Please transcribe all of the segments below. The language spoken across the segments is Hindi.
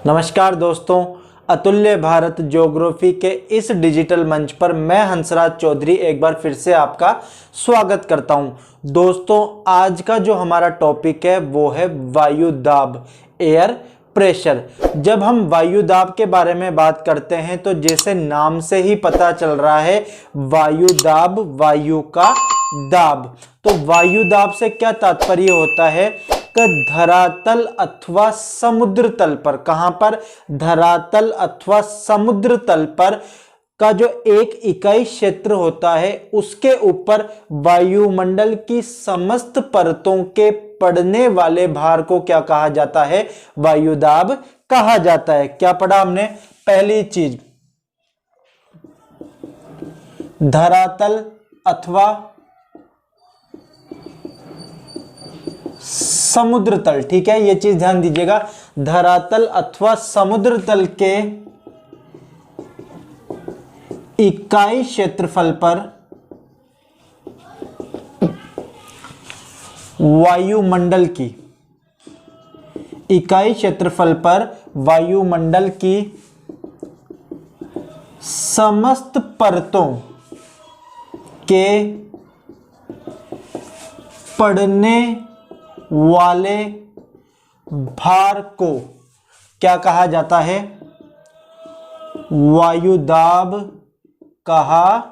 नमस्कार दोस्तों, अतुल्य भारत ज्योग्राफी के इस डिजिटल मंच पर मैं हंसराज चौधरी एक बार फिर से आपका स्वागत करता हूं। दोस्तों, आज का जो हमारा टॉपिक है वो है वायु दाब, एयर प्रेशर। जब हम वायु दाब के बारे में बात करते हैं तो जैसे नाम से ही पता चल रहा है, वायु दाब, वायु का दाब। तो वायु दाब से क्या तात्पर्य होता है कि धरातल अथवा समुद्र तल पर, कहां पर, धरातल अथवा समुद्र तल पर का जो एक इकाई क्षेत्र होता है उसके ऊपर वायुमंडल की समस्त परतों के पड़ने वाले भार को क्या कहा जाता है, वायुदाब कहा जाता है। क्या पढ़ा हमने? पहली चीज, धरातल अथवा समुद्र तल, ठीक है, ये चीज ध्यान दीजिएगा। धरातल अथवा समुद्र तल के इकाई क्षेत्रफल पर वायुमंडल की, इकाई क्षेत्रफल पर वायुमंडल की समस्त परतों के पड़ने वाले भार को क्या कहा जाता है, वायुदाब कहा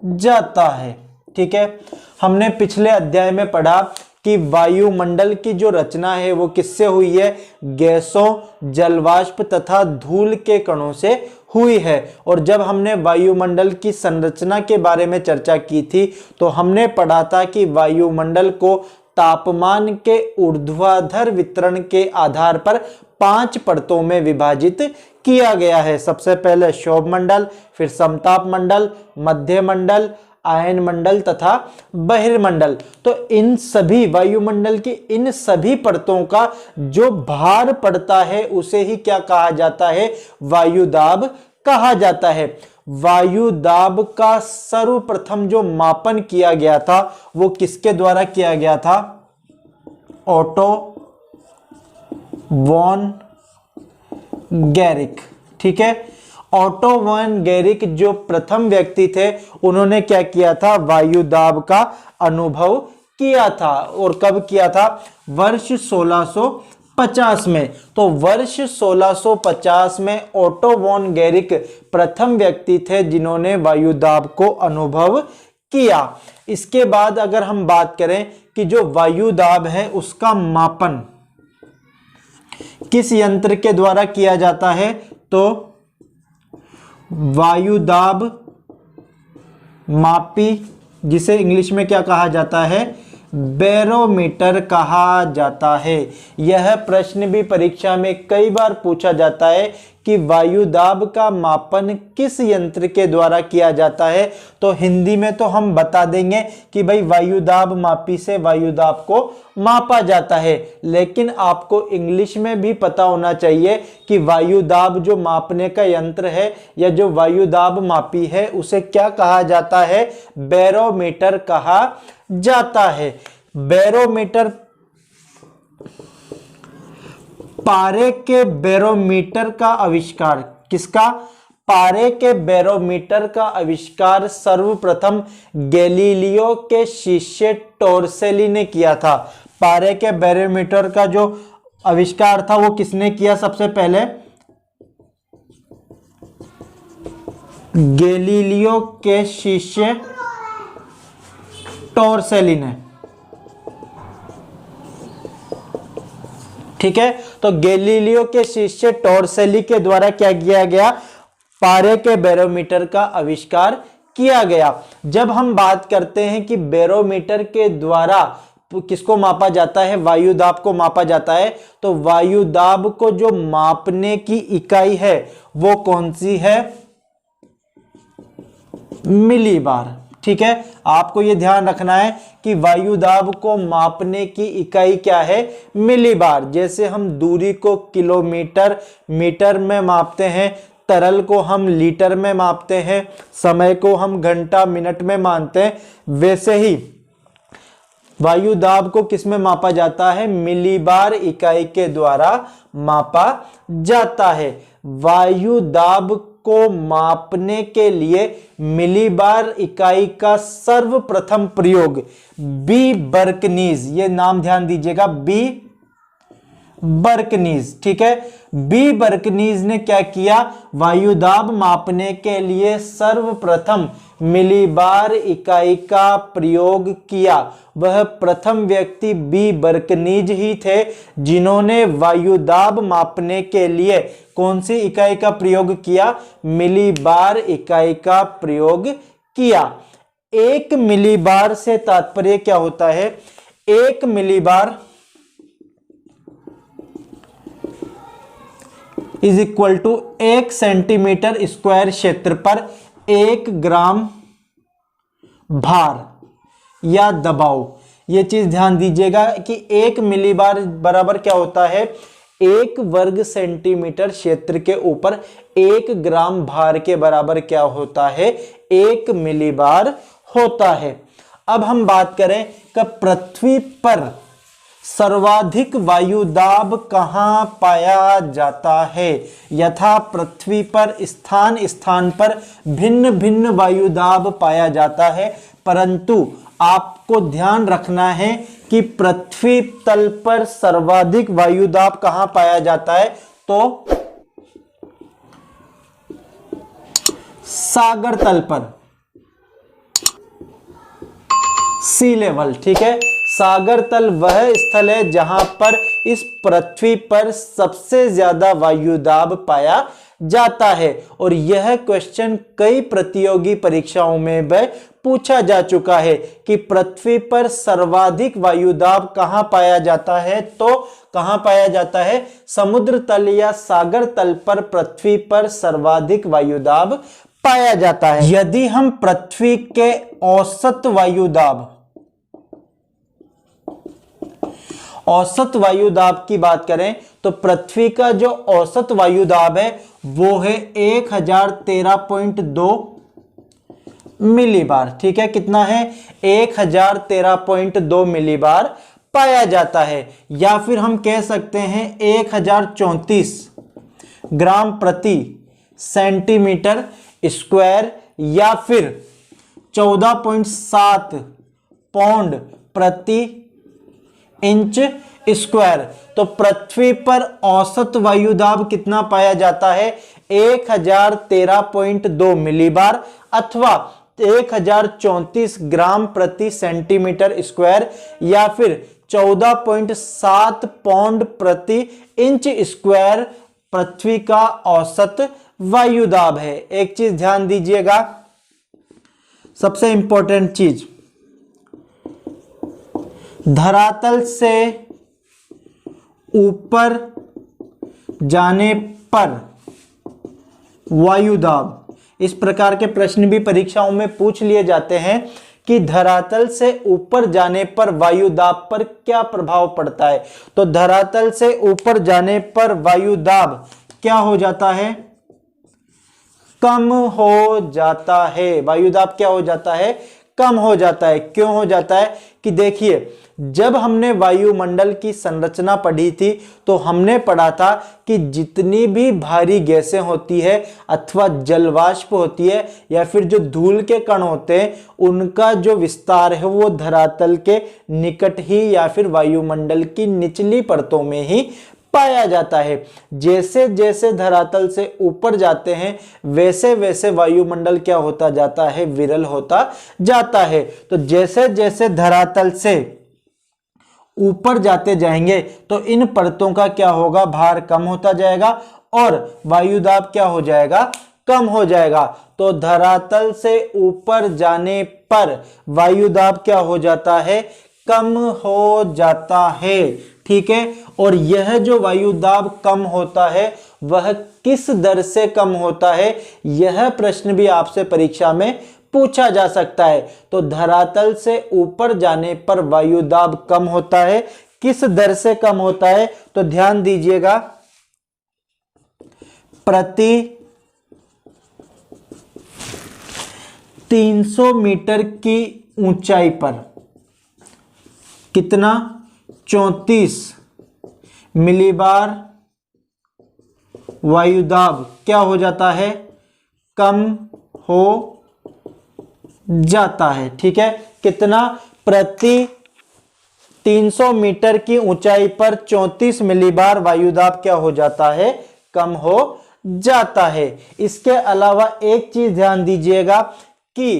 जाता है। ठीक है, हमने पिछले अध्याय में पढ़ा कि वायुमंडल की जो रचना है वो किससे हुई है, गैसों, जलवाष्प तथा धूल के कणों से हुई है। और जब हमने वायुमंडल की संरचना के बारे में चर्चा की थी तो हमने पढ़ा था कि वायुमंडल को तापमान के ऊर्ध्वाधर वितरण के आधार पर 5 परतों में विभाजित किया गया है। सबसे पहले क्षोभ मंडल, फिर समताप मंडल, मध्य मंडल, आयन मंडल तथा बहिर्मंडल। तो इन सभी वायुमंडल की इन सभी परतों का जो भार पड़ता है उसे ही क्या कहा जाता है, वायुदाब कहा जाता है। वायु दाब का सर्वप्रथम जो मापन किया गया था वो किसके द्वारा किया गया था, ओटो वॉन गैरिक। ठीक है, ओटो वॉन गैरिक जो प्रथम व्यक्ति थे उन्होंने क्या किया था, वायु दाब का अनुभव किया था। और कब किया था, वर्ष 1650 में। तो वर्ष 1650 में ओटो वॉन गैरिक प्रथम व्यक्ति थे जिन्होंने वायुदाब को अनुभव किया। इसके बाद अगर हम बात करें कि जो वायुदाब है उसका मापन किस यंत्र के द्वारा किया जाता है, तो वायुदाब मापी, जिसे इंग्लिश में क्या कहा जाता है, बैरोमीटर कहा जाता है। यह प्रश्न भी परीक्षा में कई बार पूछा जाता है कि वायुदाब का मापन किस यंत्र के द्वारा किया जाता है। तो हिंदी में तो हम बता देंगे कि भाई वायुदाब मापी से वायुदाब को मापा जाता है, लेकिन आपको इंग्लिश में भी पता होना चाहिए कि वायुदाब जो मापने का यंत्र है या जो वायुदाब मापी है उसे क्या कहा जाता है, बैरोमीटर कहा जाता है। बैरोमीटर, पारे के बैरोमीटर का आविष्कार किसका, पारे के बैरोमीटर का आविष्कार सर्वप्रथम गैलीलियो के शिष्य टोरसेली ने किया था। पारे के बैरोमीटर का जो आविष्कार था वो किसने किया, सबसे पहले गैलीलियो के शिष्य टोरसेली ने। ठीक है, तो गैलीलियो के शिष्य टोरसेली के द्वारा क्या किया गया, पारे के बैरोमीटर का आविष्कार किया गया। जब हम बात करते हैं कि बैरोमीटर के द्वारा किसको मापा जाता है, वायुदाब को मापा जाता है, तो वायुदाब को जो मापने की इकाई है वो कौन सी है, मिलीबार। ठीक है, आपको यह ध्यान रखना है कि वायुदाब को मापने की इकाई क्या है, मिलीबार। जैसे हम दूरी को किलोमीटर, मीटर में मापते हैं, तरल को हम लीटर में मापते हैं, समय को हम घंटा, मिनट में मानते हैं, वैसे ही वायु दाब को किसमें मापा जाता है? मिलीबार इकाई के द्वारा मापा जाता है। वायु दाब को मापने के लिए मिलीबार इकाई का सर्वप्रथम प्रयोग बी बर्कनीज, ये नाम ध्यान दीजिएगा, बी बर्कनीज, ठीक है। बी बर्कनीज ने क्या किया? वायु दाब मापने के लिए सर्वप्रथम मिलीबार इकाई का प्रयोग किया। वह प्रथम व्यक्ति बी बर्कनीज ही थे जिन्होंने वायु दाब मापने के लिए कौन सी इकाई का प्रयोग किया? मिलीबार इकाई का प्रयोग किया। एक मिलीबार से तात्पर्य क्या होता है? एक millibar is equal to 1 centimetre square क्षेत्र पर 1 ग्राम भार या दबाव। यह चीज ध्यान दीजिएगा कि 1 मिलीबार बराबर क्या होता है? 1 वर्ग सेंटीमीटर क्षेत्र के ऊपर 1 ग्राम भार के बराबर क्या होता है? 1 मिलीबार होता है। अब हम बात करें कि पृथ्वी पर सर्वाधिक वायु दाब कहां पाया जाता है? यथा पृथ्वी पर स्थान स्थान पर भिन्न भिन्न वायु दाब पाया जाता है, परंतु आपको ध्यान रखना है कि पृथ्वी तल पर सर्वाधिक वायु दाब कहां पाया जाता है? तो सागर तल पर, सी लेवल, ठीक है। सागर तल वह स्थल है जहां पर इस पृथ्वी पर सबसे ज्यादा वायु दाब पाया जाता है। और यह क्वेश्चन कई प्रतियोगी परीक्षाओं में भी पूछा जा चुका है कि पृथ्वी पर सर्वाधिक वायु दाब कहां पाया जाता है? तो कहां पाया जाता है? समुद्र तल या सागर तल पर पृथ्वी पर सर्वाधिक वायु दाब पाया जाता है। यदि हम पृथ्वी के औसत वायु दाब की बात करें तो पृथ्वी का जो औसत वायु दाब है वो है 1013.2 मिलीबार, ठीक है। कितना है? 1013.2 मिलीबार पाया जाता है। या फिर हम कह सकते हैं 1034 ग्राम प्रति सेंटीमीटर स्क्वायर या फिर 14.7 पाउंड प्रति इंच स्क्वायर। तो पृथ्वी पर औसत वायु दाब कितना पाया जाता है? 1013.2 मिलीबार अथवा 1034 ग्राम प्रति सेंटीमीटर स्क्वायर या फिर 14.7 पाउंड प्रति इंच स्क्वायर पृथ्वी का औसत वायु दाब है। एक चीज ध्यान दीजिएगा, सबसे इंपॉर्टेंट चीज, धरातल से ऊपर जाने पर वायु दाब, इस प्रकार के प्रश्न भी परीक्षाओं में पूछ लिए जाते हैं कि धरातल से ऊपर जाने पर वायु दाब पर क्या प्रभाव पड़ता है। तो धरातल से ऊपर जाने पर वायु दाब क्या हो जाता है? कम हो जाता है। वायु दाब क्या हो जाता है? कम हो जाता है। क्यों हो जाता है? कि देखिए, जब हमने वायुमंडल की संरचना पढ़ी थी तो हमने पढ़ा था कि जितनी भी भारी गैसें होती है अथवा जलवाष्प होती है या फिर जो धूल के कण होते हैं उनका जो विस्तार है वो धरातल के निकट ही या फिर वायुमंडल की निचली परतों में ही पाया जाता है। जैसे जैसे धरातल से ऊपर जाते हैं वैसे वैसे वायुमंडल क्या होता जाता है? विरल होता जाता है। तो जैसे जैसे धरातल से ऊपर जाते जाएंगे तो इन परतों का क्या होगा? भार कम होता जाएगा और वायु दाब क्या हो जाएगा? कम हो जाएगा। तो धरातल से ऊपर जाने पर वायु दाब क्या हो जाता है? कम हो जाता है, ठीक है। और यह जो वायु दाब कम होता है वह किस दर से कम होता है? यह प्रश्न भी आपसे परीक्षा में पूछा जा सकता है। तो धरातल से ऊपर जाने पर वायु दाब कम होता है, किस दर से कम होता है? तो ध्यान दीजिएगा, प्रति 300 मीटर की ऊंचाई पर कितना 34 मिलीबार वायुदाब क्या हो जाता है, कम हो जाता है। ठीक है, कितना, प्रति 300 मीटर की ऊंचाई पर 34 मिलीबार वायुदाब क्या हो जाता है, कम हो जाता है। इसके अलावा एक चीज ध्यान दीजिएगा कि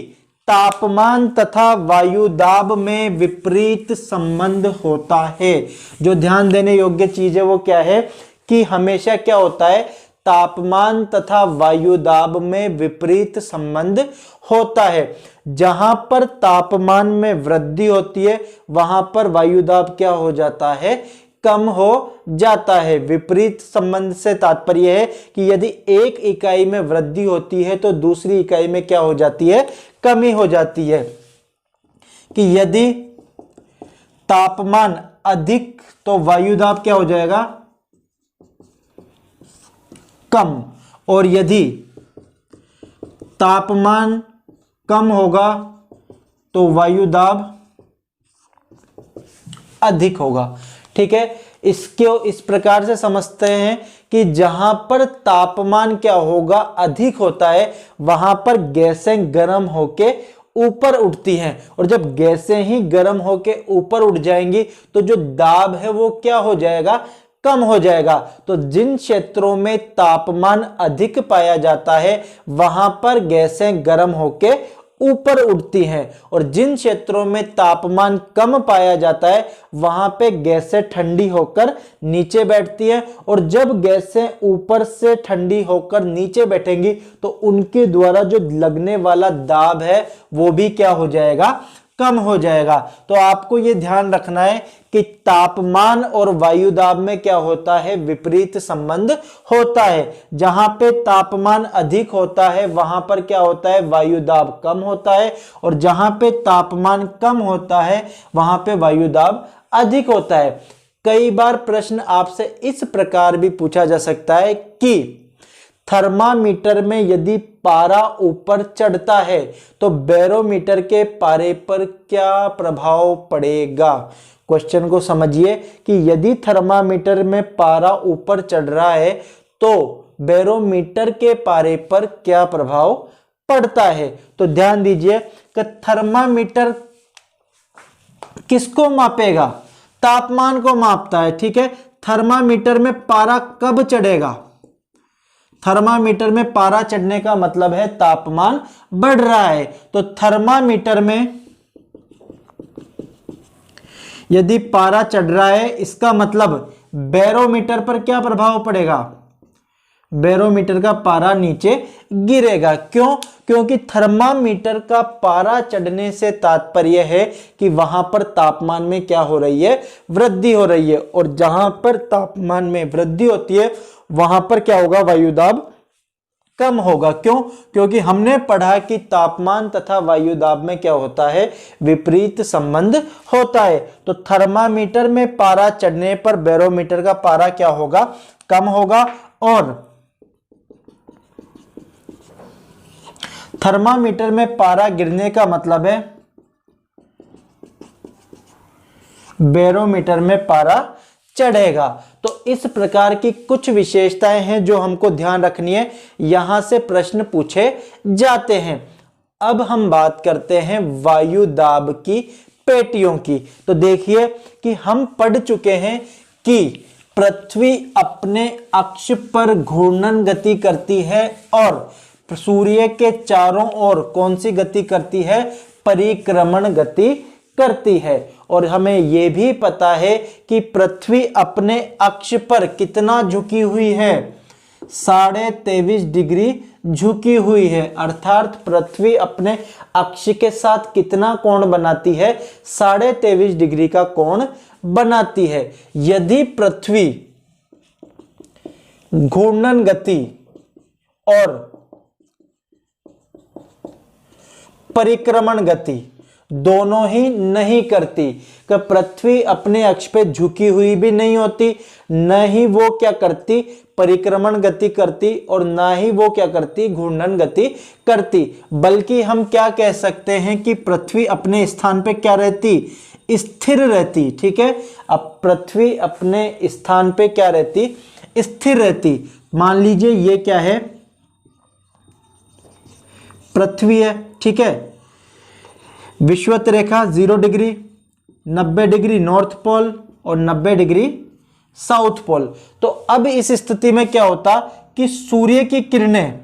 तापमान तथा वायुदाब में विपरीत संबंध होता है। जो ध्यान देने योग्य चीज है वो क्या है कि हमेशा क्या होता है, तापमान तथा वायुदाब में विपरीत संबंध होता है। जहां पर तापमान में वृद्धि होती है वहां पर वायुदाब क्या हो जाता है, कम हो जाता है। विपरीत संबंध से तात्पर्य है कि यदि एक इकाई में वृद्धि होती है तो दूसरी इकाई में क्या हो जाती है, कमी हो जाती है। कि यदि तापमान अधिक तो वायुदाब क्या हो जाएगा, कम, और यदि तापमान कम होगा तो वायुदाब अधिक होगा। ठीक है, इसको इस प्रकार से समझते हैं कि जहां पर तापमान क्या होगा, अधिक होता है, वहां पर गैसें गर्म होके ऊपर उठती हैं, और जब गैसें ही गर्म होके ऊपर उठ जाएंगी तो जो दाब है वो क्या हो जाएगा, कम हो जाएगा। तो जिन क्षेत्रों में तापमान अधिक पाया जाता है वहां पर गैसें गर्म होके ऊपर उठती हैं, और जिन क्षेत्रों में तापमान कम पाया जाता है वहां पे गैसें ठंडी होकर नीचे बैठती हैं, और जब गैसें ऊपर से ठंडी होकर नीचे बैठेंगी तो उनके द्वारा जो लगने वाला दाब है वो भी क्या हो जाएगा, कम हो जाएगा। तो आपको ये ध्यान रखना है कि तापमान और वायुदाब में क्या होता है, विपरीत संबंध होता है। जहां पे तापमान अधिक होता है वहां पर क्या होता है, वायुदाब कम होता है, और जहां पे तापमान कम होता है वहां पे वायुदाब अधिक होता है। कई बार प्रश्न आपसे इस प्रकार भी पूछा जा सकता है कि थर्मामीटर में यदि पारा ऊपर चढ़ता है तो बैरोमीटर के पारे पर क्या प्रभाव पड़ेगा। क्वेश्चन को समझिए कि यदि थर्मामीटर में पारा ऊपर चढ़ रहा है तो बैरोमीटर के पारे पर क्या प्रभाव पड़ता है। तो ध्यान दीजिए कि थर्मामीटर किसको मापेगा, तापमान को मापता है। ठीक है, थर्मामीटर में पारा कब चढ़ेगा, थर्मामीटर में पारा चढ़ने का मतलब है तापमान बढ़ रहा है। तो थर्मामीटर में यदि पारा चढ़ रहा है इसका मतलब बैरोमीटर पर क्या प्रभाव पड़ेगा, बैरोमीटर का पारा नीचे गिरेगा। क्यों, क्योंकि थर्मामीटर का पारा चढ़ने से तात्पर्य है कि वहां पर तापमान में क्या हो रही है, वृद्धि हो रही है, और जहां पर तापमान में वृद्धि होती है वहां पर क्या होगा, वायुदाब कम होगा। क्यों, क्योंकि हमने पढ़ा कि तापमान तथा वायुदाब में क्या होता है, विपरीत संबंध होता है। तो थर्मामीटर में पारा चढ़ने पर बैरोमीटर का पारा क्या होगा, कम होगा, और थर्मामीटर में पारा गिरने का मतलब है बैरोमीटर में पारा चढ़ेगा। तो इस प्रकार की कुछ विशेषताएं हैं जो हमको ध्यान रखनी है, यहां से प्रश्न पूछे जाते हैं। अब हम बात करते हैं वायुदाब की पेटियों की। तो देखिए कि हम पढ़ चुके हैं कि पृथ्वी अपने अक्ष पर घूर्णन गति करती है और सूर्य के चारों ओर कौन सी गति करती है, परिक्रमण गति करती है। और हमें यह भी पता है कि पृथ्वी अपने अक्ष पर कितना झुकी हुई है, 23.5 डिग्री झुकी हुई है। अर्थात पृथ्वी अपने अक्ष के साथ कितना कोण बनाती है, 23.5 डिग्री का कोण बनाती है। यदि पृथ्वी घूर्णन गति और परिक्रमण गति दोनों ही नहीं करती, कि पृथ्वी अपने अक्ष पे झुकी हुई भी नहीं होती, न ही वो क्या करती, परिक्रमण गति करती, और ना ही वो क्या करती, घूर्णन गति करती, बल्कि हम क्या कह सकते हैं कि पृथ्वी अपने स्थान पे क्या रहती, स्थिर रहती, ठीक है। अब पृथ्वी अपने स्थान पे क्या रहती, स्थिर रहती। मान लीजिए ये क्या है, पृथ्वी है, ठीक है। विषुवत रेखा 0 डिग्री, 90 डिग्री नॉर्थ पोल और 90 डिग्री साउथ पोल। तो अब इस स्थिति में क्या होता कि सूर्य की किरणें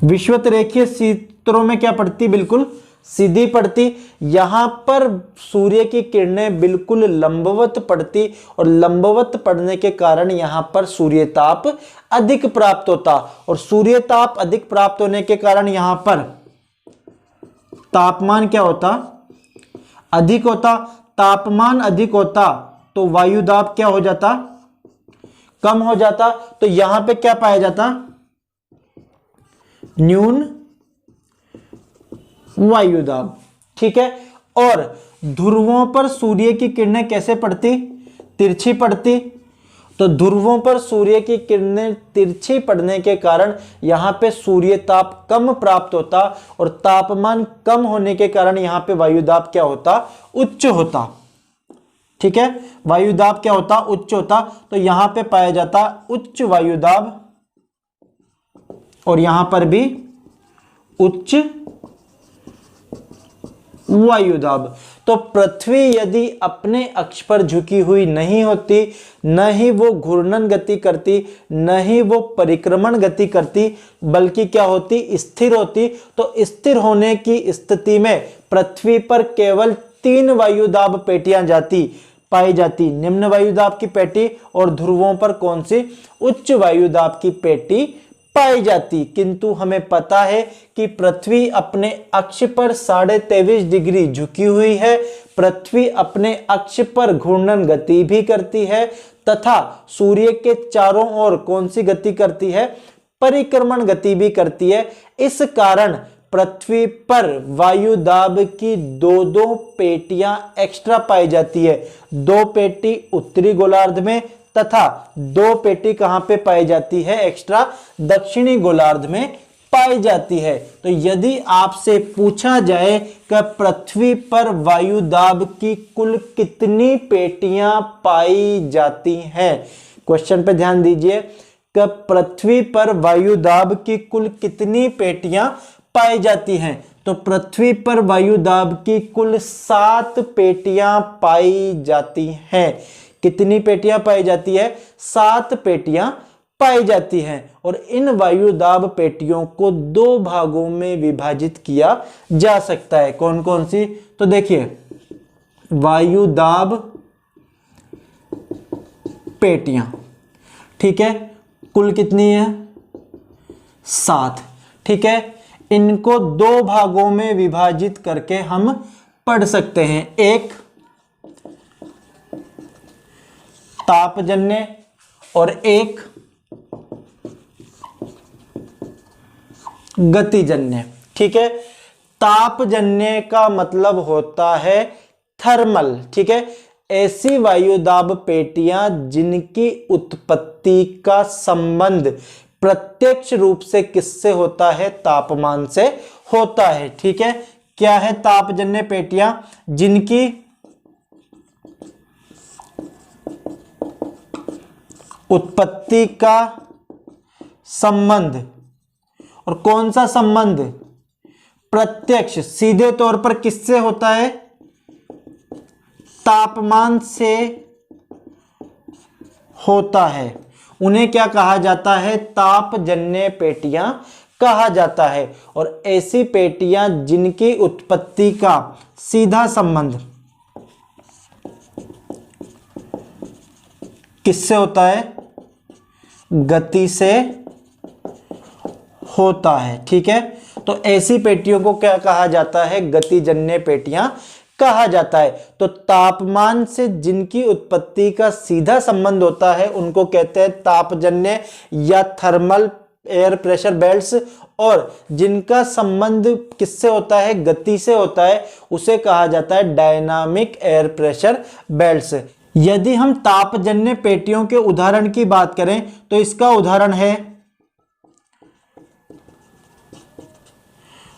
विषुवत रेखीय क्षेत्रों में क्या पड़ती, बिल्कुल सीधी पड़ती। यहां पर सूर्य की किरणें बिल्कुल लंबवत पड़ती और लंबवत पड़ने के कारण यहां पर सूर्य ताप अधिक प्राप्त होता और सूर्य ताप अधिक प्राप्त होने के कारण यहां पर तापमान क्या होता, अधिक होता। तापमान अधिक होता तो वायु दाब क्या हो जाता, कम हो जाता। तो यहां पे क्या पाया जाता, न्यून वायु दाब, ठीक है। और ध्रुवों पर सूर्य की किरणें कैसे पड़ती, तिरछी पड़ती। तो ध्रुवों पर सूर्य की किरणें तिरछी पड़ने के कारण यहां पे सूर्य ताप कम प्राप्त होता और तापमान कम होने के कारण यहां पे वायु दाब क्या होता, उच्च होता, ठीक है। वायु दाब क्या होता, उच्च होता। तो यहां पे पाया जाता उच्च वायु दाब और यहां पर भी उच्च वायु दाब। तो पृथ्वी यदि अपने अक्ष पर झुकी हुई नहीं होती, न ही वो घूर्णन गति करती, न ही वो परिक्रमण गति करती, बल्कि क्या होती, स्थिर होती। तो स्थिर होने की स्थिति में पृथ्वी पर केवल 3 वायु दाब पेटियां पाई जाती, निम्न वायु दाब की पेटी और ध्रुवों पर कौन सी, उच्च वायु दाब की पेटी पाई जाती। किंतु हमें पता है कि पृथ्वी अपने अक्ष पर 23.5 डिग्री झुकी हुई है। पृथ्वी अपने अक्ष पर घूर्णन गति भी करती है तथा सूर्य के चारों ओर कौन सी गति करती है, परिक्रमण गति भी करती है। इस कारण पृथ्वी पर वायु दाब की 2 पेटियां एक्स्ट्रा पाई जाती है। 2 पेटी उत्तरी गोलार्ध में तथा 2 पेटी कहां पे पाई जाती है, एक्स्ट्रा दक्षिणी गोलार्ध में पाई जाती है। तो यदि आपसे पूछा जाए कि पृथ्वी पर वायु दाब की कुल कितनी पेटियां पाई जाती हैं, क्वेश्चन पे ध्यान दीजिए कि पृथ्वी पर वायु दाब की कुल कितनी पेटियां पाई जाती हैं। तो पृथ्वी पर वायु दाब की कुल 7 पेटियां पाई जाती हैं। कितनी पेटियां पाई जाती है, 7 पेटियां पाई जाती हैं। और इन वायु दाब पेटियों को 2 भागों में विभाजित किया जा सकता है। कौन कौन सी, तो देखिए वायु दाब पेटियां, ठीक है, कुल कितनी है, 7, ठीक है। इनको 2 भागों में विभाजित करके हम पढ़ सकते हैं, एक तापजन्य और एक गतिजन्य, ठीक है। तापजन्य का मतलब होता है थर्मल, ठीक है। ऐसी वायु दाब पेटियां जिनकी उत्पत्ति का संबंध प्रत्यक्ष रूप से किससे होता है, तापमान से होता है, ठीक है। क्या है तापजन्य पेटियां, जिनकी उत्पत्ति का संबंध, और कौन सा संबंध, प्रत्यक्ष सीधे तौर पर किससे होता है, तापमान से होता है। उन्हें क्या कहा जाता है, तापजन्य पेटियां कहा जाता है। और ऐसी पेटियां जिनकी उत्पत्ति का सीधा संबंध किससे होता है, गति से होता है, ठीक है। तो ऐसी पेटियों को क्या कहा जाता है, गतिजन्य पेटियां कहा जाता है। तो तापमान से जिनकी उत्पत्ति का सीधा संबंध होता है उनको कहते हैं तापजन्य या थर्मल एयर प्रेशर बेल्ट्स, और जिनका संबंध किससे होता है, गति से होता है, उसे कहा जाता है डायनामिक एयर प्रेशर बेल्ट्स। यदि हम तापजन्य पेटियों के उदाहरण की बात करें तो इसका उदाहरण है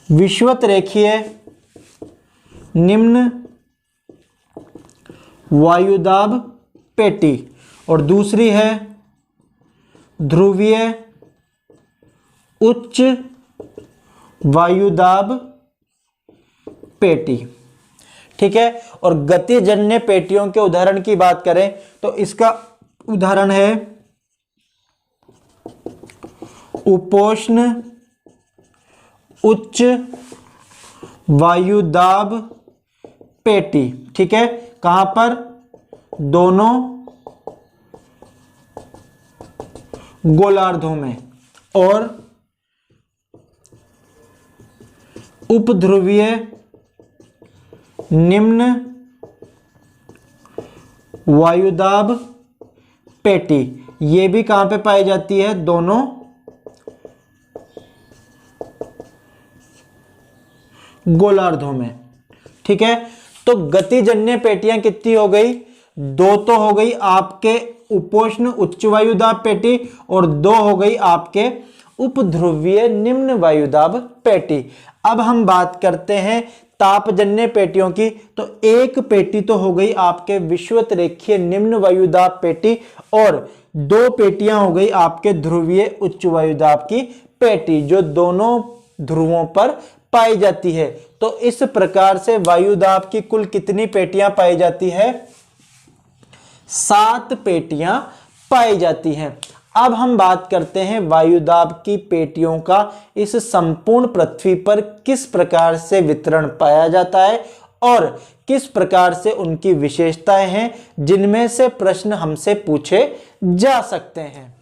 विषुवत रेखीय निम्न वायुदाब पेटी, और दूसरी है ध्रुवीय उच्च वायुदाब पेटी। ठीक है। और गतिजन्य पेटियों के उदाहरण की बात करें तो इसका उदाहरण है उपोष्ण उच्च वायुदाब पेटी। ठीक है। कहां पर? दोनों गोलार्धों में। और उपध्रुवीय निम्न वायुदाब पेटी, ये भी कहां पे पाई जाती है? दोनों गोलार्धों में। ठीक है। तो गतिजन्य पेटियां कितनी हो गई? 2 तो हो गई आपके उपोष्ण उच्च वायुदाब पेटी, और 2 हो गई आपके उपध्रुवीय निम्न वायुदाब पेटी। अब हम बात करते हैं तापजन्य पेटियों की। तो एक पेटी तो हो गई आपके विषुवत-रेखीय निम्न वायुदाब पेटी, और 2 पेटियां हो गई आपके ध्रुवीय उच्च वायुदाब की पेटी, जो दोनों ध्रुवों पर पाई जाती है। तो इस प्रकार से वायुदाब की कुल कितनी पेटियां पाई जाती है? 7 पेटियां पाई जाती हैं। अब हम बात करते हैं वायुदाब की पेटियों का इस संपूर्ण पृथ्वी पर किस प्रकार से वितरण पाया जाता है और किस प्रकार से उनकी विशेषताएं हैं, जिनमें से प्रश्न हमसे पूछे जा सकते हैं।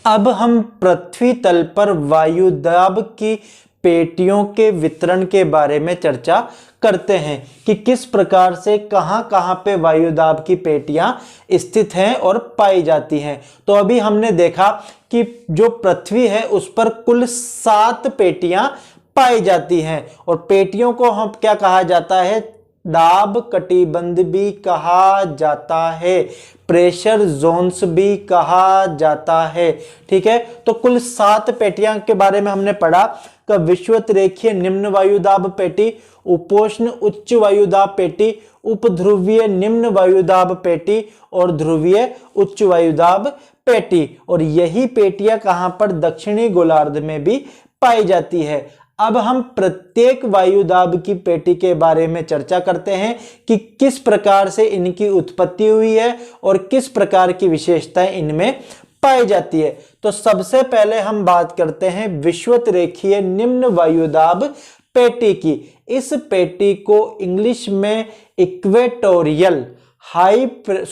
अब हम पृथ्वी तल पर वायुदाब की पेटियों के वितरण के बारे में चर्चा करते हैं कि किस प्रकार से कहां कहां पे वायुदाब की पेटियां स्थित हैं और पाई जाती हैं। तो अभी हमने देखा कि जो पृथ्वी है उस पर कुल 7 पेटियां पाई जाती हैं, और पेटियों को हम क्या कहा जाता है? दाब कटिबंध भी कहा जाता है, प्रेशर जोन्स भी कहा जाता है। ठीक है। तो कुल 7 पेटियां के बारे में हमने पढ़ा कि विषुवत-रेखीय निम्न वायुदाब पेटी, उपोष्ण उच्च वायुदाब पेटी, उपध्रुवीय निम्न वायुदाब पेटी और ध्रुवीय उच्च वायुदाब पेटी। और यही पेटियां कहां पर? दक्षिणी गोलार्ध में भी पाई जाती है। अब हम प्रत्येक वायुदाब की पेटी के बारे में चर्चा करते हैं कि किस प्रकार से इनकी उत्पत्ति हुई है और किस प्रकार की विशेषताएं इनमें पाई जाती है। तो सबसे पहले हम बात करते हैं विषुवत-रेखीय निम्न वायुदाब पेटी की। इस पेटी को इंग्लिश में इक्वेटोरियल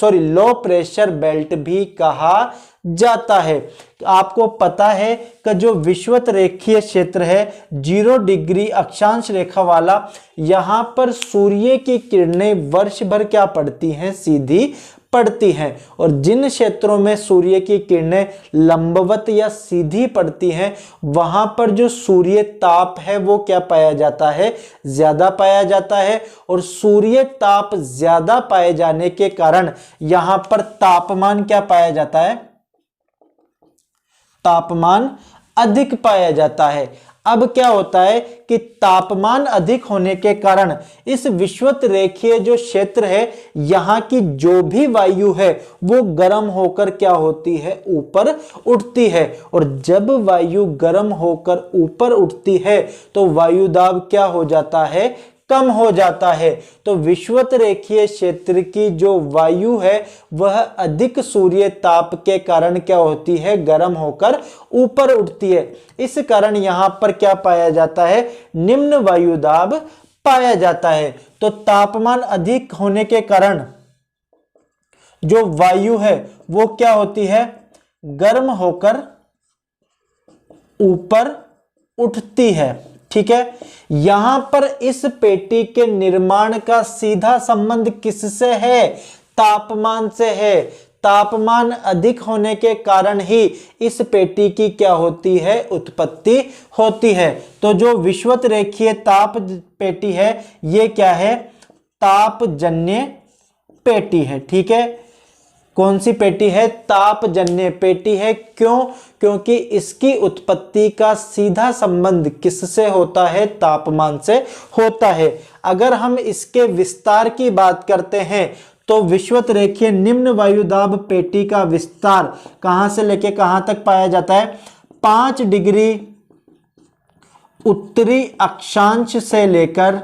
लो प्रेशर बेल्ट भी कहा जाता है। आपको पता है कि जो विषुवत रेखीय क्षेत्र है 0 डिग्री अक्षांश रेखा वाला, यहां पर सूर्य की किरणें वर्ष भर क्या पड़ती हैं? सीधी पड़ती हैं। और जिन क्षेत्रों में सूर्य की किरणें लंबवत या सीधी पड़ती हैं, वहां पर जो सूर्य ताप है वो क्या पाया जाता है? ज्यादा पाया जाता है। और सूर्य ताप ज्यादा पाए जाने के कारण यहां पर तापमान क्या पाया जाता है? तापमान अधिक पाया जाता है। अब क्या होता है कि तापमान अधिक होने के कारण इस विषुवत रेखीय जो क्षेत्र है, यहां की जो भी वायु है वो गर्म होकर क्या होती है? ऊपर उठती है। और जब वायु गर्म होकर ऊपर उठती है तो वायुदाब क्या हो जाता है? कम हो जाता है। तो विषुवत रेखीय क्षेत्र की जो वायु है वह अधिक सूर्य ताप के कारण क्या होती है? गर्म होकर ऊपर उठती है। इस कारण यहां पर क्या पाया जाता है? निम्न वायुदाब पाया जाता है। तो तापमान अधिक होने के कारण जो वायु है वो क्या होती है? गर्म होकर ऊपर उठती है। ठीक है। यहां पर इस पेटी के निर्माण का सीधा संबंध किससे है? तापमान से है। तापमान अधिक होने के कारण ही इस पेटी की क्या होती है? उत्पत्ति होती है। तो जो विषुवत रेखीय ताप पेटी है ये क्या है? तापजन्य पेटी है। ठीक है। कौन सी पेटी है? तापजन्य पेटी है। क्यों? क्योंकि इसकी उत्पत्ति का सीधा संबंध किससे होता है? तापमान से होता है। अगर हम इसके विस्तार की बात करते हैं तो विषुवत रेखीय निम्न वायुदाब पेटी का विस्तार कहां से लेके कहां तक पाया जाता है? 5 डिग्री उत्तरी अक्षांश से लेकर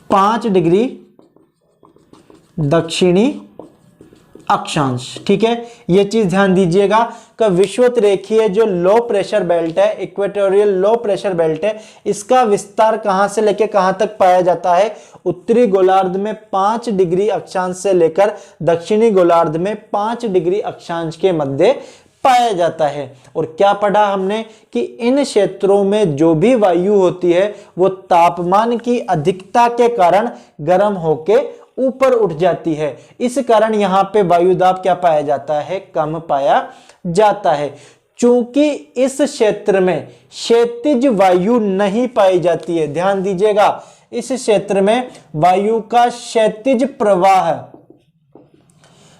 5 डिग्री दक्षिणी अक्षांश। ठीक है, यह चीज ध्यान दीजिएगा कि विषुवत रेखीय जो लो प्रेशर बेल्ट है, इक्वेटोरियल लो प्रेशर बेल्ट है, इसका विस्तार कहां से लेकर कहां तक पाया जाता है? उत्तरी गोलार्ध में 5 डिग्री अक्षांश से लेकर दक्षिणी गोलार्ध में 5 डिग्री अक्षांश के मध्य पाया जाता है। और क्या पढ़ा हमने कि इन क्षेत्रों में जो भी वायु होती है वो तापमान की अधिकता के कारण गर्म होके ऊपर उठ जाती है। इस कारण यहां पे वायुदाब क्या पाया जाता है? कम पाया जाता है। चूंकि इस क्षेत्र में क्षैतिज वायु नहीं पाई जाती है, ध्यान दीजिएगा, इस क्षेत्र में वायु का क्षैतिज प्रवाह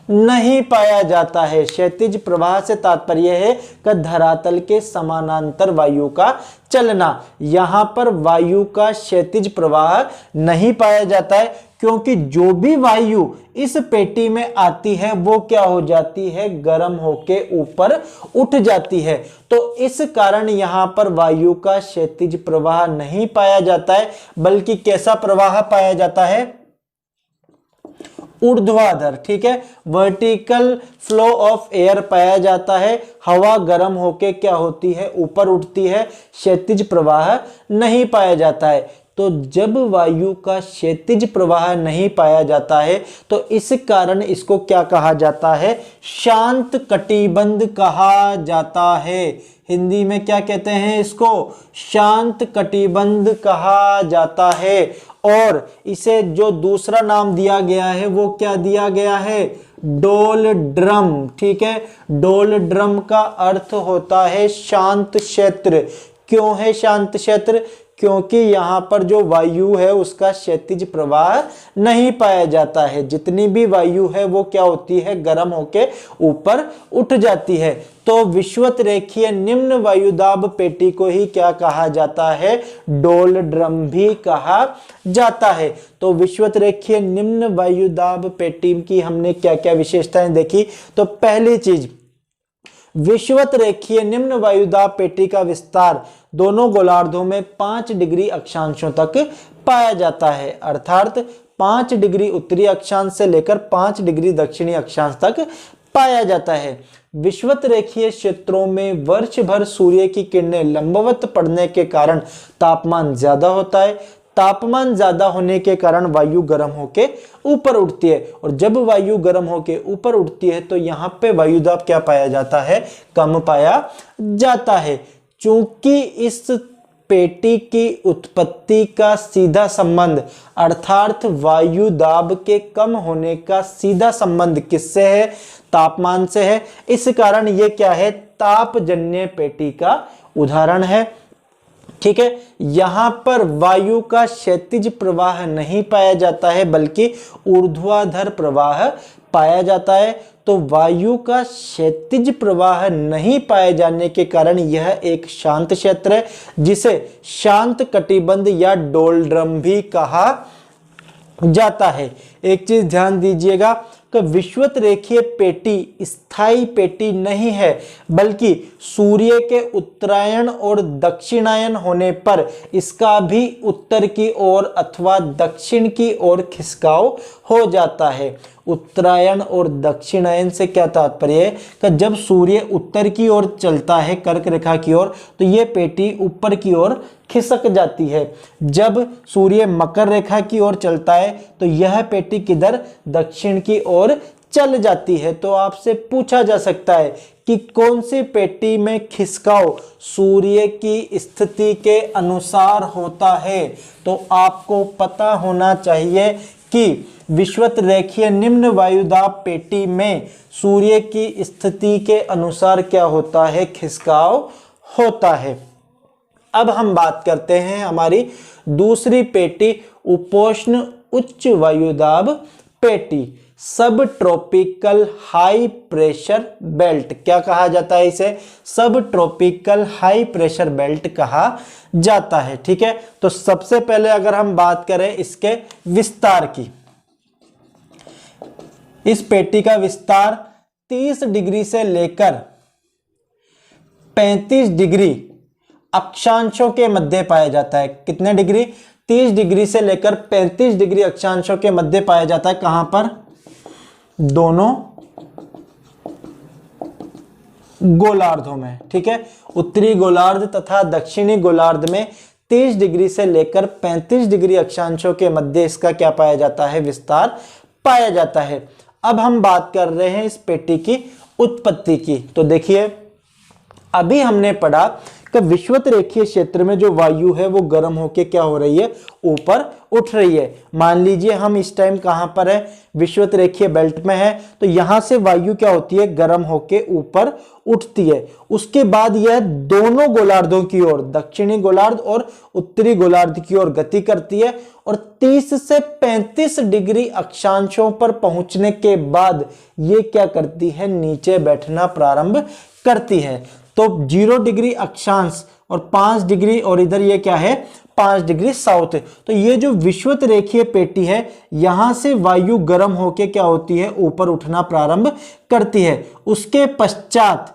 नहीं पाया जाता है। क्षैतिज प्रवाह से तात्पर्य है कि धरातल के समानांतर वायु का चलना। यहां पर वायु का क्षैतिज प्रवाह नहीं पाया जाता है, क्योंकि जो भी वायु इस पेटी में आती है वो क्या हो जाती है? गर्म होके ऊपर उठ जाती है। तो इस कारण यहां पर वायु का क्षैतिज प्रवाह नहीं पाया जाता है, बल्कि कैसा प्रवाह पाया जाता है? ऊर्ध्वाधर। ठीक है, वर्टिकल फ्लो ऑफ एयर पाया जाता है। हवा गर्म होके क्या होती है? ऊपर उठती है, क्षैतिज प्रवाह नहीं पाया जाता है। तो जब वायु का क्षैतिज प्रवाह नहीं पाया जाता है तो इस कारण इसको क्या कहा जाता है? शांत कटिबंध कहा जाता है। हिंदी में क्या कहते हैं इसको? शांत कटिबंध कहा जाता है। और इसे जो दूसरा नाम दिया गया है वो क्या दिया गया है? डोलड्रम। ठीक है, डोलड्रम का अर्थ होता है शांत क्षेत्र। क्यों है शांत क्षेत्र? क्योंकि यहां पर जो वायु है उसका क्षैतिज प्रवाह नहीं पाया जाता है। जितनी भी वायु है वो क्या होती है? गर्म होके ऊपर उठ जाती है। तो विषुवत रेखीय निम्न वायुदाब पेटी को ही क्या कहा जाता है? डोलड्रम भी कहा जाता है। तो विषुवत रेखीय निम्न वायुदाब पेटी की हमने क्या क्या विशेषताएं देखी? तो पहली चीज, विषुवत रेखीय निम्न वायुदाब पेटी का विस्तार दोनों गोलार्धों में 5 डिग्री अक्षांशों तक पाया जाता है। अर्थात 5 डिग्री उत्तरी अक्षांश से लेकर 5 डिग्री दक्षिणी अक्षांश तक पाया जाता है। विषुवत रेखीय क्षेत्रों में वर्ष भर सूर्य की किरणें लंबवत पड़ने के कारण तापमान ज्यादा होता है। तापमान ज्यादा होने के कारण वायु गर्म होके ऊपर उठती है, और जब वायु गर्म होके ऊपर उठती है तो यहाँ पे वायुदाब क्या पाया जाता है? कम पाया जाता है। चूंकि इस पेटी की उत्पत्ति का सीधा संबंध अर्थात वायुदाब के कम होने का सीधा संबंध किससे है? तापमान से है। इस कारण ये क्या है? तापजन्य पेटी का उदाहरण है। ठीक है, यहां पर वायु का क्षैतिज प्रवाह नहीं पाया जाता है, बल्कि ऊर्ध्वाधर प्रवाह पाया जाता है। तो वायु का क्षैतिज प्रवाह नहीं पाए जाने के कारण यह एक शांत क्षेत्र है, जिसे शांत कटिबंध या डोलड्रम भी कहा जाता है। एक चीज ध्यान दीजिएगा कि विषुवत रेखीय पेटी स्थायी पेटी नहीं है, बल्कि सूर्य के उत्तरायण और दक्षिणायन होने पर इसका भी उत्तर की ओर अथवा दक्षिण की ओर खिसकाव हो जाता है। उत्तरायण और दक्षिणायन से क्या तात्पर्य है कि जब सूर्य उत्तर की ओर चलता है कर्क रेखा की ओर, तो ये पेटी ऊपर की ओर खिसक जाती है। जब सूर्य मकर रेखा की ओर चलता है तो यह पेटी किधर? दक्षिण की ओर चल जाती है। तो आपसे पूछा जा सकता है कि कौन सी पेटी में खिसकाव सूर्य की स्थिति के अनुसार होता है? तो आपको पता होना चाहिए कि विषुवत रेखीय निम्न वायुदाब पेटी में सूर्य की स्थिति के अनुसार क्या होता है? खिसकाव होता है। अब हम बात करते हैं हमारी दूसरी पेटी उपोष्ण उच्च वायुदाब पेटी, सब ट्रॉपिकल हाई प्रेशर बेल्ट। क्या कहा जाता है इसे? सब ट्रॉपिकल हाई प्रेशर बेल्ट कहा जाता है। ठीक है, तो सबसे पहले अगर हम बात करें इसके विस्तार की, इस पेटी का विस्तार 30 डिग्री से लेकर 35 डिग्री अक्षांशों के मध्य पाया जाता है। कितने डिग्री? 30 डिग्री से लेकर 35 डिग्री अक्षांशों के मध्य पाया जाता है। कहां पर? दोनों गोलार्धों में। ठीक है, उत्तरी गोलार्ध तथा दक्षिणी गोलार्ध में 30 डिग्री से लेकर 35 डिग्री अक्षांशों के मध्य इसका क्या पाया जाता है? विस्तार पाया जाता है। अब हम बात कर रहे हैं इस पेटी की उत्पत्ति की। तो देखिए, अभी हमने पढ़ा कि विषुवत रेखीय क्षेत्र में जो वायु है वो गर्म होके क्या हो रही है? ऊपर उठ रही है। मान लीजिए हम इस टाइम कहां पर है? विषुवत रेखीय बेल्ट में है। तो यहां से वायु क्या होती है? गर्म होके ऊपर उठती है। उसके बाद यह दोनों गोलार्धों की ओर, दक्षिणी गोलार्ध और उत्तरी गोलार्ध की ओर गति करती है और 30 से 35 डिग्री अक्षांशों पर पहुंचने के बाद ये क्या करती है? नीचे बैठना प्रारंभ करती है। तो 0 डिग्री अक्षांश और 5 डिग्री, और इधर ये क्या है? 5 डिग्री साउथ। तो ये जो विषुवत रेखीय पेटी है, यहां से वायु गर्म होके क्या होती है? ऊपर उठना प्रारंभ करती है। उसके पश्चात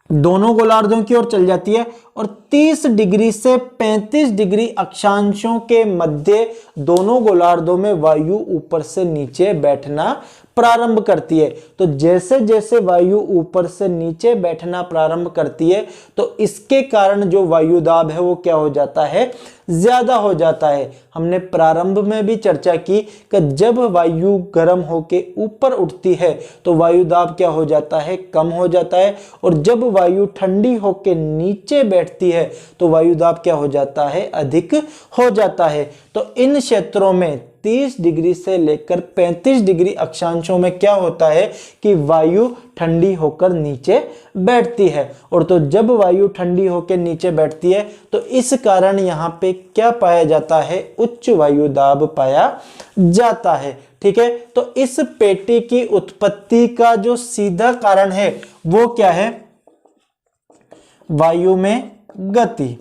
दोनों गोलार्धों की ओर चल जाती है और 30 डिग्री से 35 डिग्री अक्षांशों के मध्य दोनों गोलार्धों में वायु ऊपर से नीचे बैठना प्रारंभ करती है। तो जैसे जैसे वायु ऊपर से नीचे बैठना प्रारंभ करती है तो इसके कारण जो वायु दाब है वो क्या हो जाता है? ज्यादा हो जाता है। हमने प्रारंभ में भी चर्चा की कि जब वायु गर्म होके ऊपर उठती है तो वायु दाब क्या हो जाता है? कम हो जाता है, और जब वायु ठंडी होके नीचे बैठती है तो वायु दाब क्या हो जाता है? अधिक हो जाता है। तो इन क्षेत्रों में 30 डिग्री से लेकर 35 डिग्री अक्षांशों में क्या होता है कि वायु ठंडी होकर नीचे बैठती है। और तो जब वायु ठंडी होकर नीचे बैठती है तो इस कारण यहाँ पे क्या पाया जाता है? उच्च वायु दाब पाया जाता है। ठीक है, तो इस पेटी की उत्पत्ति का जो सीधा कारण है वो क्या है? वायु में गति।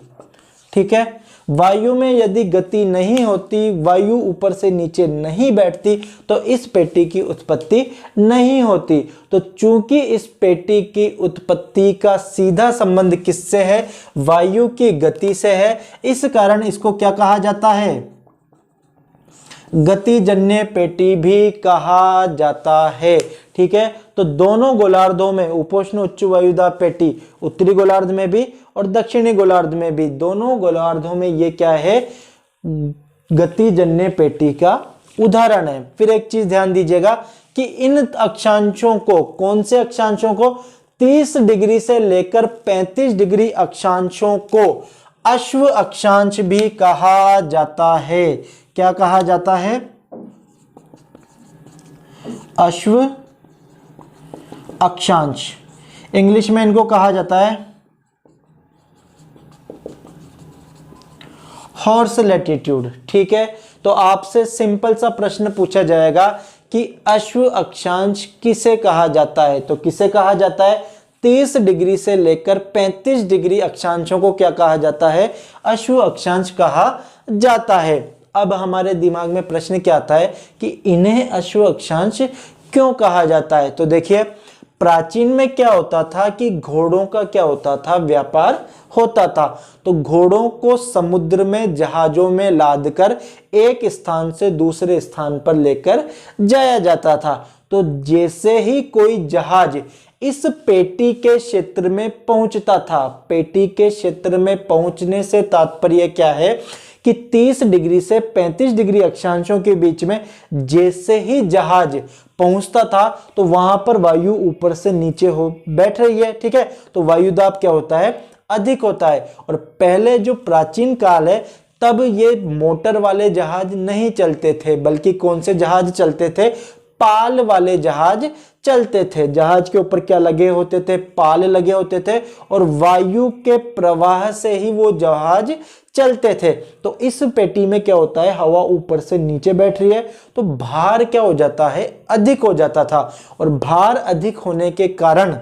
ठीक है, वायु में यदि गति नहीं होती, वायु ऊपर से नीचे नहीं बैठती तो इस पेटी की उत्पत्ति नहीं होती। तो चूंकि इस पेटी की उत्पत्ति का सीधा संबंध किससे है? वायु की गति से है। इस कारण इसको क्या कहा जाता है? गतिजन्य पेटी भी कहा जाता है। ठीक है, तो दोनों गोलार्धों में उपोष्ण उच्च वायुदाब पेटी, उत्तरी गोलार्ध में भी और दक्षिणी गोलार्ध में भी, दोनों गोलार्धों में ये क्या है? गतिजन्य पेटी का उदाहरण है। फिर एक चीज ध्यान दीजिएगा कि इन अक्षांशों को, कौन से अक्षांशों को? 30 डिग्री से लेकर 35 डिग्री अक्षांशों को अश्व अक्षांश भी कहा जाता है। क्या कहा जाता है? अश्व अक्षांश। इंग्लिश में इनको कहा जाता है हॉर्स लैटिट्यूड। ठीक है, तो आपसे सिंपल सा प्रश्न पूछा जाएगा कि अश्व अक्षांश किसे कहा जाता है? तो किसे कहा जाता है? 30 डिग्री से लेकर 35 डिग्री अक्षांशों को क्या कहा जाता है? अश्व अक्षांश कहा जाता है। अब हमारे दिमाग में प्रश्न क्या आता है कि इन्हें अश्व अक्षांश क्यों कहा जाता है? तो देखिए, प्राचीन में क्या होता था कि घोड़ों का क्या होता था? व्यापार होता था। तो घोड़ों को समुद्र में जहाजों में लादकर एक स्थान से दूसरे स्थान पर लेकर जाया जाता था। तो जैसे ही कोई जहाज इस पेटी के क्षेत्र में पहुंचता था, पेटी के क्षेत्र में पहुंचने से तात्पर्य क्या है कि 30 डिग्री से 35 डिग्री अक्षांशों के बीच में जैसे ही जहाज पहुंचता था तो वहां पर वायु ऊपर से नीचे हो बैठ रही है। ठीक है, तो वायु दाब क्या होता है? अधिक होता है। और पहले जो प्राचीन काल है तब ये मोटर वाले जहाज नहीं चलते थे, बल्कि कौन से जहाज चलते थे? पाल वाले जहाज चलते थे। जहाज के ऊपर क्या लगे होते थे? पाल लगे होते थे और वायु के प्रवाह से ही वो जहाज चलते थे। तो इस पेटी में क्या होता है, हवा ऊपर से नीचे बैठ रही है तो भार क्या हो जाता है, अधिक हो जाता था। और भार अधिक होने के कारण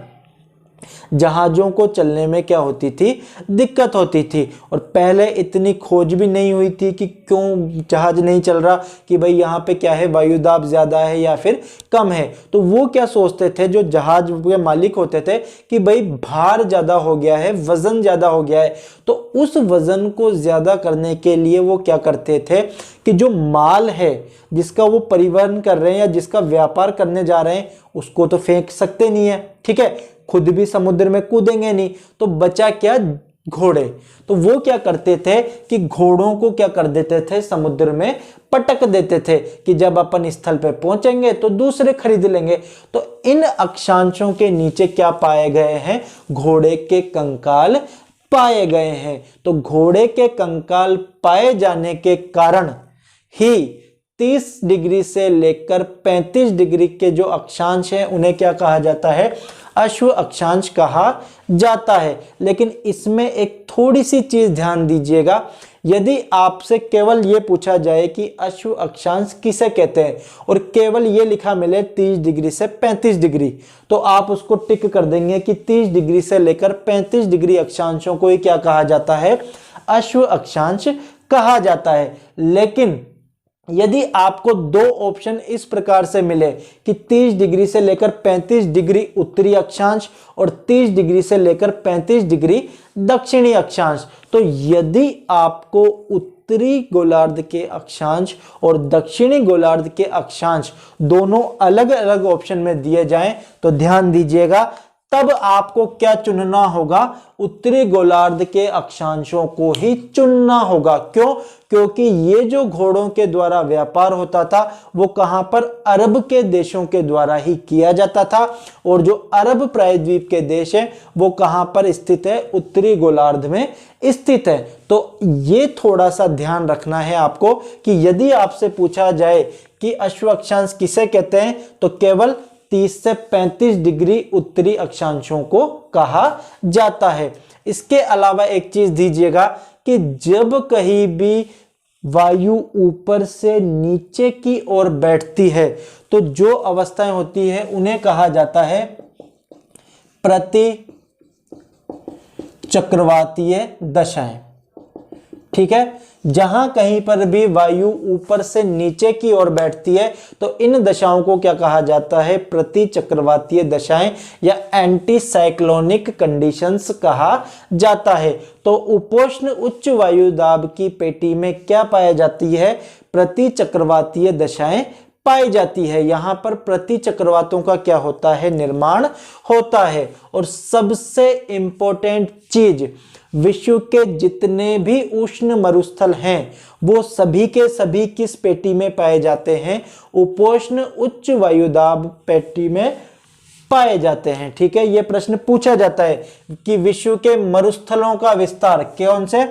जहाजों को चलने में क्या होती थी, दिक्कत होती थी। और पहले इतनी खोज भी नहीं हुई थी कि क्यों जहाज नहीं चल रहा, कि भाई यहाँ पे क्या है, वायुदाब ज्यादा है या फिर कम है। तो वो क्या सोचते थे, जो जहाज के मालिक होते थे, कि भाई भार ज्यादा हो गया है, वजन ज्यादा हो गया है। तो उस वजन को ज्यादा करने के लिए वो क्या करते थे कि जो माल है जिसका वो परिवहन कर रहे हैं या जिसका व्यापार करने जा रहे हैं, उसको तो फेंक सकते नहीं है, ठीक है, खुद भी समुद्र में कूदेंगे नहीं, तो बचा क्या, घोड़े। तो वो क्या करते थे कि घोड़ों को क्या कर देते थे, समुद्र में पटक देते थे कि जब अपन स्थल पे पहुंचेंगे तो दूसरे खरीद लेंगे। तो इन अक्षांशों के नीचे क्या पाए गए हैं, घोड़े के कंकाल पाए गए हैं। तो घोड़े के कंकाल पाए जाने के कारण ही 30 डिग्री से लेकर 35 डिग्री के जो अक्षांश हैं उन्हें क्या कहा जाता है, अश्व अक्षांश कहा जाता है। लेकिन इसमें एक थोड़ी सी चीज ध्यान दीजिएगा, यदि आपसे केवल ये पूछा जाए कि अश्व अक्षांश किसे कहते हैं और केवल ये लिखा मिले 30 डिग्री से 35 डिग्री, तो आप उसको टिक कर देंगे कि 30 डिग्री से लेकर 35 डिग्री अक्षांशों को ही क्या कहा जाता है, अश्व अक्षांश कहा जाता है। लेकिन यदि आपको दो ऑप्शन इस प्रकार से मिले कि 30 डिग्री से लेकर 35 डिग्री उत्तरी अक्षांश और 30 डिग्री से लेकर 35 डिग्री दक्षिणी अक्षांश, तो यदि आपको उत्तरी गोलार्ध के अक्षांश और दक्षिणी गोलार्ध के अक्षांश दोनों अलग अलग ऑप्शन में दिए जाएं, तो ध्यान दीजिएगा, तब आपको क्या चुनना होगा, उत्तरी गोलार्ध के अक्षांशों को ही चुनना होगा। क्यों? क्योंकि ये जो घोड़ों के द्वारा व्यापार होता था वो कहां पर, अरब के देशों के द्वारा ही किया जाता था। और जो अरब प्रायद्वीप के देश है वो कहां पर स्थित है, उत्तरी गोलार्ध में स्थित है। तो ये थोड़ा सा ध्यान रखना है आपको कि यदि आपसे पूछा जाए कि अश्व अक्षांश किसे कहते हैं, तो केवल 30 से 35 डिग्री उत्तरी अक्षांशों को कहा जाता है। इसके अलावा एक चीज दीजिएगा कि जब कहीं भी वायु ऊपर से नीचे की ओर बैठती है तो जो अवस्थाएं होती है उन्हें कहा जाता है प्रति चक्रवातीय दशाएं, ठीक है। जहां कहीं पर भी वायु ऊपर से नीचे की ओर बैठती है तो इन दशाओं को क्या कहा जाता है, प्रति चक्रवातीय दशाएं या एंटी साइक्लोनिक कंडीशंस कहा जाता है। तो उपोष्ण उच्च वायुदाब की पेटी में क्या पाया जाती है, प्रति चक्रवातीय दशाएं पाई जाती है। यहां पर प्रति चक्रवातों का क्या होता है, निर्माण होता है। और सबसे इंपॉर्टेंट चीज, विश्व के जितने भी उष्ण मरुस्थल हैं वो सभी के सभी किस पेटी में पाए जाते हैं, उपोष्ण उच्च वायुदाब पेटी में पाए जाते हैं, ठीक है। यह प्रश्न पूछा जाता है कि विश्व के मरुस्थलों का विस्तार, कौन से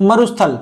मरुस्थल,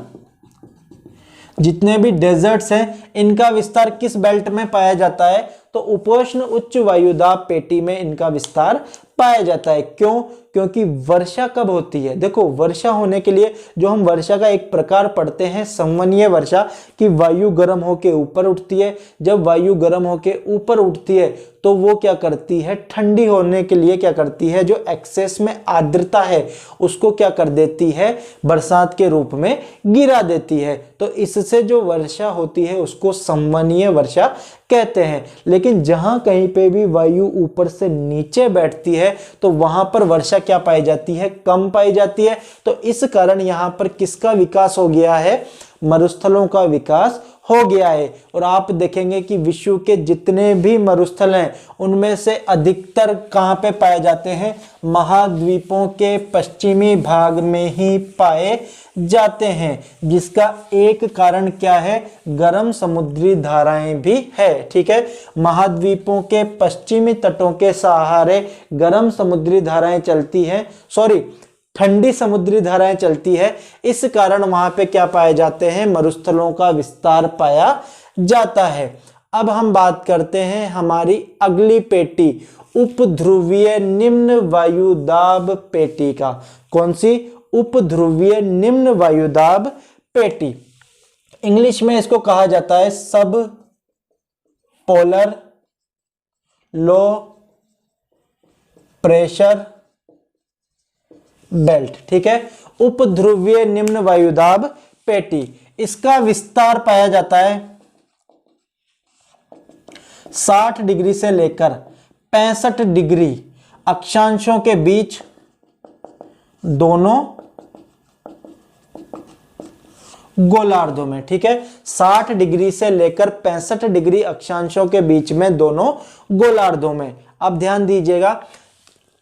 जितने भी डेजर्ट्स हैं इनका विस्तार किस बेल्ट में पाया जाता है, तो उपोष्ण उच्च वायुदाब पेटी में इनका विस्तार पाया जाता है। क्यों? क्योंकि वर्षा कब होती है, देखो वर्षा होने के लिए जो हम वर्षा का एक प्रकार पढ़ते हैं संवहनीय वर्षा, कि वायु गर्म होके ऊपर उठती है। जब वायु गर्म होके ऊपर उठती है तो वो क्या करती है, ठंडी होने के लिए क्या करती है, जो एक्सेस में आर्द्रता है उसको क्या कर देती है, बरसात के रूप में गिरा देती है। तो इससे जो वर्षा होती है उसको संवहनीय वर्षा कहते हैं। लेकिन जहां कहीं पे भी वायु ऊपर से नीचे बैठती है तो वहां पर वर्षा क्या पाई जाती है, कम पाई जाती है। तो इस कारण यहां पर किसका विकास हो गया है, मरुस्थलों का विकास हो गया है। और आप देखेंगे कि विश्व के जितने भी मरुस्थल हैं उनमें से अधिकतर कहां पे पाए जाते हैं, महाद्वीपों के पश्चिमी भाग में ही पाए जाते हैं। जिसका एक कारण क्या है, गर्म समुद्री धाराएं भी है, ठीक है। महाद्वीपों के पश्चिमी तटों के सहारे गर्म समुद्री धाराएं चलती हैं, ठंडी समुद्री धाराएं चलती है। इस कारण वहां पे क्या पाए जाते हैं, मरुस्थलों का विस्तार पाया जाता है। अब हम बात करते हैं हमारी अगली पेटी, उपध्रुवीय निम्न वायुदाब पेटी का। कौन सी? उपध्रुवीय निम्न वायुदाब पेटी। इंग्लिश में इसको कहा जाता है सब पोलर लो प्रेशर बेल्ट। ठीक है, उपध्रुवीय निम्न वायुदाब पेटी। इसका विस्तार पाया जाता है 60 डिग्री से लेकर 65 डिग्री अक्षांशों के बीच दोनों गोलार्धों में। ठीक है, 60 डिग्री से लेकर 65 डिग्री अक्षांशों के बीच में दोनों गोलार्धों में। अब ध्यान दीजिएगा,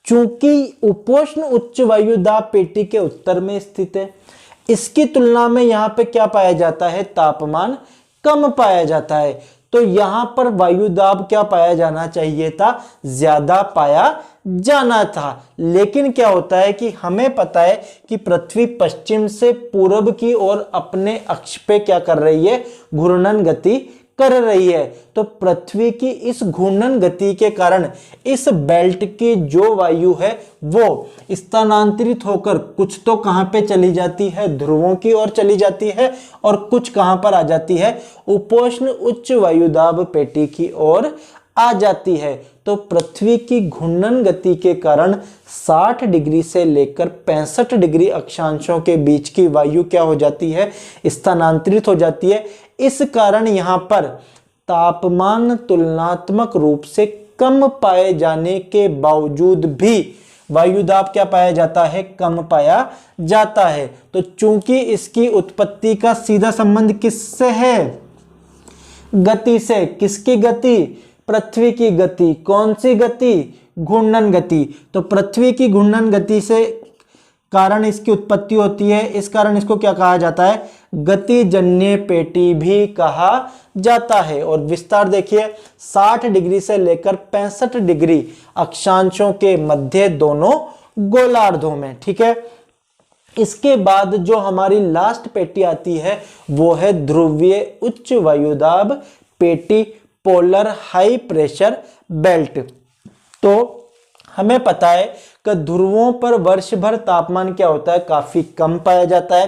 चूंकि उपोष्ण उच्च वायुदाब पेटी के उत्तर में स्थित है, इसकी तुलना में यहां पे क्या पाया जाता है? तापमान कम पाया जाता है। तो यहां पर वायुदाब क्या पाया जाना चाहिए था? ज्यादा पाया जाना था। लेकिन क्या होता है कि हमें पता है कि पृथ्वी पश्चिम से पूर्व की ओर अपने अक्ष पे क्या कर रही है? घूर्णन गति कर रही है। तो पृथ्वी की इस घूर्णन गति के कारण इस बेल्ट की जो वायु है वो स्थानांतरित होकर कुछ तो कहां पे चली जाती है? ध्रुवों की ओर चली जाती है, और कुछ कहां पर आ जाती है? उपोष्ण उच्च वायुदाब पेटी की ओर आ जाती है। तो पृथ्वी की घूर्णन गति के कारण 60 डिग्री से लेकर 65 डिग्री अक्षांशों के बीच की वायु क्या हो जाती है? स्थानांतरित हो जाती है। इस कारण यहां पर तापमान तुलनात्मक रूप से कम पाए जाने के बावजूद भी वायुदाब क्या पाया जाता है? कम पाया जाता है। तो चूंकि इसकी उत्पत्ति का सीधा संबंध किससे है? गति से। किसकी गति? पृथ्वी की गति। कौन सी गति? घूर्णन गति। तो पृथ्वी की घूर्णन गति से कारण इसकी उत्पत्ति होती है। इस कारण इसको क्या कहा जाता है? गतिजन्य पेटी भी कहा जाता है। और विस्तार देखिए, 60 डिग्री से लेकर 65 डिग्री अक्षांशों के मध्य दोनों गोलार्धों में। ठीक है, इसके बाद जो हमारी लास्ट पेटी आती है वो है ध्रुवीय उच्च वायुदाब पेटी, पोलर हाई प्रेशर बेल्ट। तो हमें पता है कि ध्रुवों पर वर्ष भर तापमान क्या होता है? काफी कम पाया जाता है।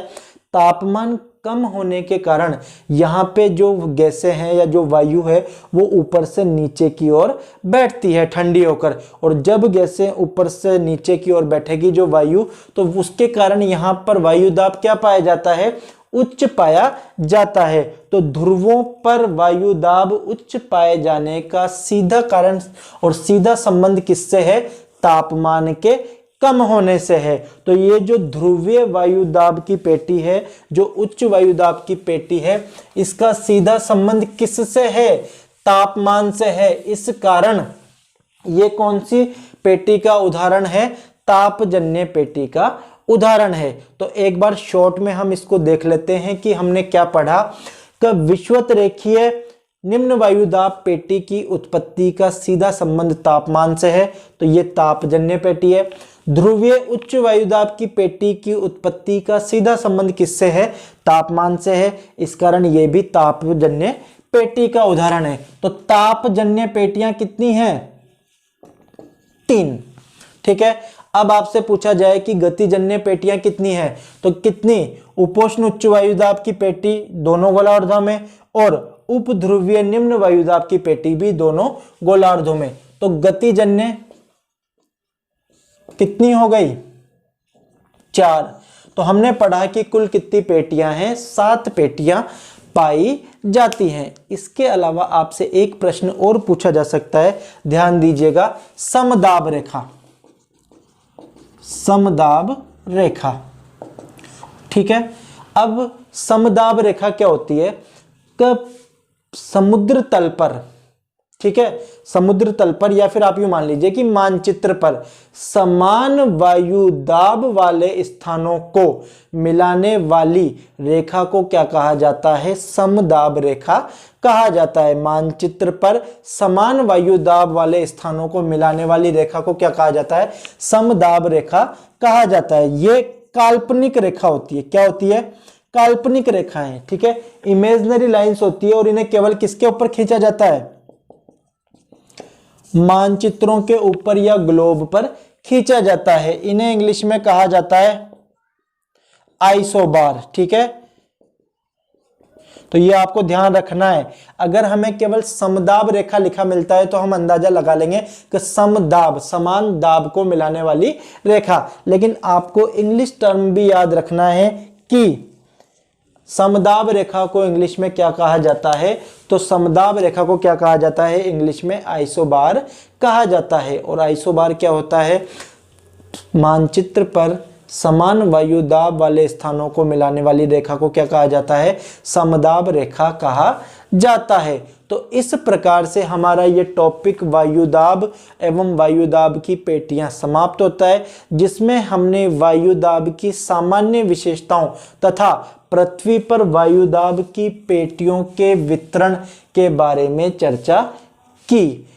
तापमान कम होने के कारण यहाँ पे जो गैसें हैं या जो वायु है वो ऊपर से नीचे की ओर बैठती है ठंडी होकर, और जब गैसें ऊपर से नीचे की ओर बैठेगी जो वायु, तो उसके कारण यहाँ पर वायुदाब क्या पाया जाता है? उच्च पाया जाता है। तो ध्रुवों पर वायुदाब उच्च पाए जाने का सीधा कारण और सीधा संबंध किससे है? तापमान के कम होने से है। तो ये जो ध्रुवीय वायुदाब की पेटी है, जो उच्च वायुदाब की पेटी है, इसका सीधा संबंध किससे है? तापमान से है। इस कारण ये कौन सी पेटी का उदाहरण है? तापजन्य पेटी का उदाहरण है। तो एक बार शॉर्ट में हम इसको देख लेते हैं कि हमने क्या पढ़ा। कि विषुवत रेखीय निम्न वायुदाब पेटी की उत्पत्ति का सीधा संबंध तापमान से है, तो ये तापजन्य पेटी है। ध्रुवीय उच्च वायुदाब की पेटी की उत्पत्ति का सीधा संबंध किससे है? तापमान से है। इस कारण ये भी तापजन्य पेटी का उदाहरण है। तो तापजन्य पेटियां कितनी हैं? 3। ठीक है, अब आपसे पूछा जाए कि गतिजन्य पेटियां कितनी हैं, तो कितनी? उपोष्ण उच्च वायुदाब की पेटी दोनों गोलार्धों में, और उपध्रुवीय निम्न वायुदाब की पेटी भी दोनों गोलार्धों में। तो गतिजन्य कितनी हो गई? 4। तो हमने पढ़ा कि कुल कितनी पेटियां हैं? 7 पेटियां पाई जाती हैं। इसके अलावा आपसे एक प्रश्न और पूछा जा सकता है, ध्यान दीजिएगा। समदाब रेखा, समदाब रेखा। ठीक है, अब समदाब रेखा क्या होती है? कि समुद्र तल पर, ठीक है, समुद्र तल पर या फिर आप यूं मान लीजिए कि मानचित्र पर समान वायुदाब वाले स्थानों को मिलाने वाली रेखा को क्या कहा जाता है? समदाब रेखा कहा जाता है। मानचित्र पर समान वायुदाब वाले स्थानों को मिलाने वाली रेखा को क्या कहा जाता है? समदाब रेखा कहा जाता है। ये काल्पनिक रेखा होती है। क्या होती है? काल्पनिक रेखाएं, ठीक है, इमेजिनरी लाइंस होती है और इन्हें केवल किसके ऊपर खींचा जाता है? मानचित्रों के ऊपर या ग्लोब पर खींचा जाता है। इन्हें इंग्लिश में कहा जाता है आइसोबार, ठीक है। तो ये आपको ध्यान रखना है। अगर हमें केवल समदाब रेखा लिखा मिलता है तो हम अंदाजा लगा लेंगे कि समदाब, समान दाब को मिलाने वाली रेखा, लेकिन आपको इंग्लिश टर्म भी याद रखना है कि समदाब रेखा को इंग्लिश में क्या कहा जाता है? तो समदाब रेखा को क्या कहा जाता है इंग्लिश में? आइसोबार कहा जाता है। और आइसोबार क्या होता है? मानचित्र पर समान वायु दाब वाले स्थानों को मिलाने वाली रेखा को क्या कहा जाता है? समदाब रेखा कहा जाता है। तो इस प्रकार से हमारा ये टॉपिक वायुदाब एवं वायुदाब की पेटियां समाप्त होता है, जिसमें हमने वायुदाब की सामान्य विशेषताओं तथा पृथ्वी पर वायुदाब की पेटियों के वितरण के बारे में चर्चा की।